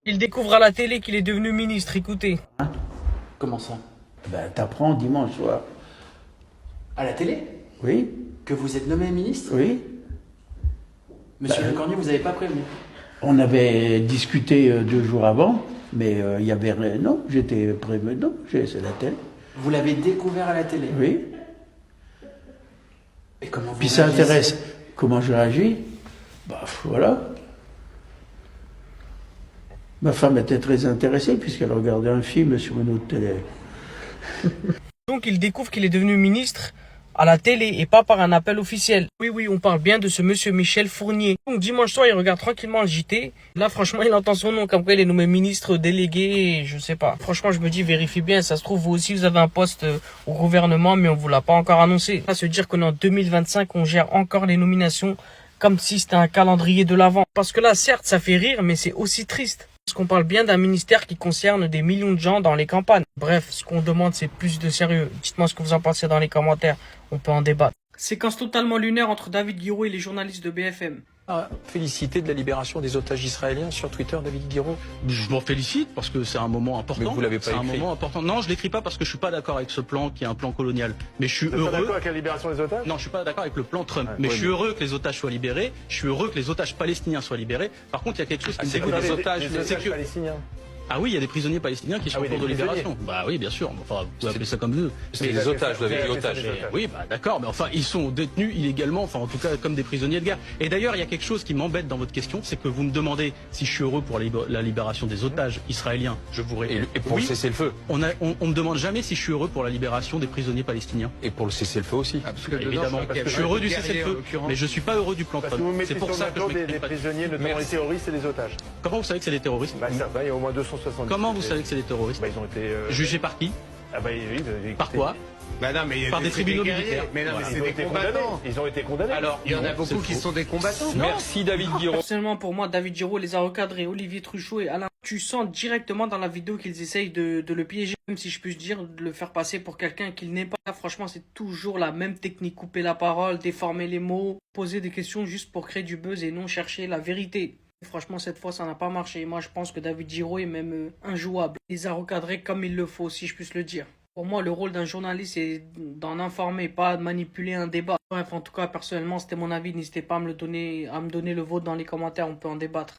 Il découvre à la télé qu'il est devenu ministre, écoutez. Hein? Comment ça? Ben, t'apprends dimanche soir. À la télé? Oui, Que vous êtes nommé ministre? oui. Monsieur Lecornu, vous n'avez pas prévenu? On avait discuté 2 jours avant, mais il y avait rien. Non, j'étais prévenu. Non, c'est la télé. Vous l'avez découvert à la télé? Oui. Et comment vous Puis ça réagissez? intéresse. Comment je réagis? Bah voilà. Ma femme était très intéressée puisqu'elle regardait un film sur une autre télé. Donc il découvre qu'il est devenu ministre à la télé et pas par un appel officiel. Oui, on parle bien de ce monsieur Michel Fournier. Donc dimanche soir, il regarde tranquillement le JT. Là, franchement, il entend son nom comme quoi il est nommé ministre délégué, je sais pas. Franchement, je me dis, vérifie bien, ça se trouve, vous aussi, vous avez un poste au gouvernement, mais on vous l'a pas encore annoncé. À se dire qu'on est en 2025, on gère encore les nominations comme si c'était un calendrier de l'avant. Parce que là, certes, ça fait rire, mais c'est aussi triste. Parce qu'on parle bien d'un ministère qui concerne des millions de gens dans les campagnes. Bref, ce qu'on demande, c'est plus de sérieux. Dites-moi ce que vous en pensez dans les commentaires. On peut en débattre. Séquence totalement lunaire entre David Guiraud et les journalistes de BFM. Félicité de la libération des otages israéliens sur Twitter, David Guiraud. Je m'en félicite parce que c'est un moment important. Mais vous l'avez pas C'est un écrit. moment important. Non, je l'écris pas parce que je suis pas d'accord avec ce plan qui est un plan colonial. Mais je suis Vous êtes pas heureux. d'accord avec la libération des otages? Non, je suis pas d'accord avec le plan Trump. Ouais, mais ouais, je suis mais- heureux que les otages soient libérés. Je suis heureux que les otages palestiniens soient libérés. Par contre, il y a quelque chose qui me c'est que dégoûte. les otages, les c'est otages que- palestiniens. Ah oui, il y a des prisonniers palestiniens qui sont Ah oui, en cours de des prisonniers. libération. Bah oui, bien sûr. Enfin, vous pouvez appeler ça comme vous. C'est Mais- des otages, vous avez dit Vous avez otages. fait ça, des otages. Oui, bah d'accord, mais enfin, ils sont détenus illégalement, enfin en tout cas comme des prisonniers de guerre. Et d'ailleurs, il y a quelque chose qui m'embête dans votre question, c'est que vous me demandez si je suis heureux pour la libération des otages israéliens. Je vous réponds. Et pour oui. le cessez-le-feu. On me demande jamais si je suis heureux pour la libération des prisonniers palestiniens. Et pour le cessez-le-feu aussi. Évidemment, je suis heureux du cessez-le-feu, mais je suis pas heureux du plan Parce que vous Trump. mettez C'est sur pour ça le que je dos des m'exprime pas. prisonniers, notamment les terroristes et les otages. Comment vous savez que c'est des terroristes Bah, certains, il y a au moins 270. Comment vous savez que c'est des terroristes Bah, ils ont été... Jugés par qui Ah bah oui, Par quoi Bah non, mais Par des tribunaux guerriers. militaires. Mais non, Voilà. mais Ils ont c'est été des condamnés. combattants. Ils ont été condamnés. Alors, Il y en a non, beaucoup c'est qui faux. sont des combattants. Merci David Guiraud. Personnellement, pour moi, David Giraud les a recadrés. Olivier Truchot et Alain, tu sens directement dans la vidéo qu'ils essayent de le piéger. Même si je puis dire, de le faire passer pour quelqu'un qu'il n'est pas. Franchement, c'est toujours la même technique. Couper la parole, déformer les mots, poser des questions juste pour créer du buzz et non chercher la vérité. Franchement, cette fois, ça n'a pas marché. Moi, je pense que David Giraud est même injouable. Il les a recadrés comme il le faut, si je puis le dire. Pour moi, le rôle d'un journaliste, c'est d'en informer, pas de manipuler un débat. Bref, en tout cas, personnellement, c'était mon avis. N'hésitez pas à me donner le vôtre dans les commentaires. On peut en débattre.